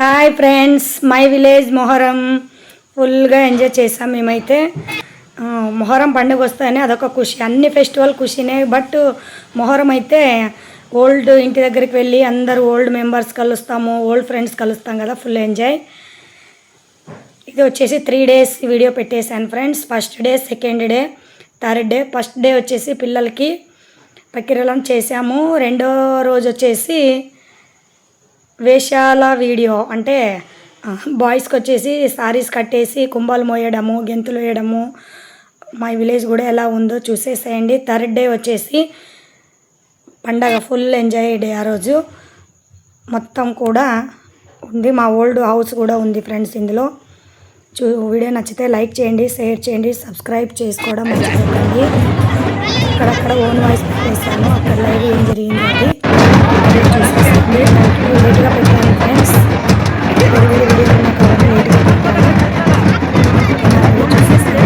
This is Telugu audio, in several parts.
Hi friends, my village Muharram ఫుల్గా ఎంజాయ్ చేసాం మేమైతే. మొహరం పండుగ వస్తాయని అదొక ఖుషి, అన్ని ఫెస్టివల్ ఖుషినే. బట్ మొహరం అయితే ఓల్డ్ ఇంటి దగ్గరికి వెళ్ళి అందరు ఓల్డ్ మెంబర్స్ కలుస్తాము, ఓల్డ్ ఫ్రెండ్స్ కలుస్తాం కదా, ఫుల్ ఎంజాయ్. ఇది వచ్చేసి 3 days వీడియో పెట్టేశాను friends. First day, second day, third day. First day వచ్చేసి పిల్లలకి పకిరలం చేసాము. రెండో రోజు వచ్చేసి వేషాల వీడియో, అంటే బాయ్స్కి వచ్చేసి సారీస్ కట్టేసి కుంభాలు మోయడము, గెంతులు వేయడము. మా విలేజ్ కూడా ఎలా ఉందో చూసేసేయండి. థర్డ్ డే వచ్చేసి పండగ, ఫుల్ ఎంజాయ్ డే. ఆ రోజు మొత్తం కూడా ఉంది. మా ఓల్డ్ హౌస్ కూడా ఉంది ఫ్రెండ్స్ ఇందులో. వీడియో నచ్చితే లైక్ చేయండి, షేర్ చేయండి, సబ్స్క్రైబ్ చేసుకోవడం మర్చిపోకండి. అక్కడక్కడ ఓన్ వాయిస్ పెట్టేసాను, అక్కడ లైవ్ ఏం జరిగింది అది చూసేసండి. లేట్గా పెట్టాను ఫ్రెండ్స్, వేరే వీడియో ఉన్నా కాబట్టి లేట్గా పెట్టాను. చూసేసండి.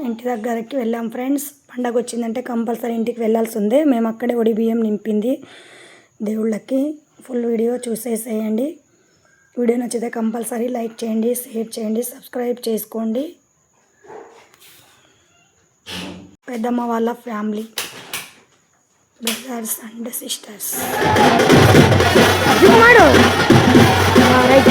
ఇంటి దగ్గరికి వెళ్ళాం ఫ్రెండ్స్. పండగ వచ్చిందంటే కంపల్సరీ ఇంటికి వెళ్ళాల్సి ఉంది. మేము అక్కడే ఒడి బియ్యం నింపింది దేవుళ్ళకి. ఫుల్ వీడియో చూసేసేయండి. వీడియో నచ్చితే కంపల్సరీ లైక్ చేయండి, షేర్ చేయండి, సబ్స్క్రైబ్ చేసుకోండి. పెద్దమ్మ వాళ్ళ family, brothers and sisters. Right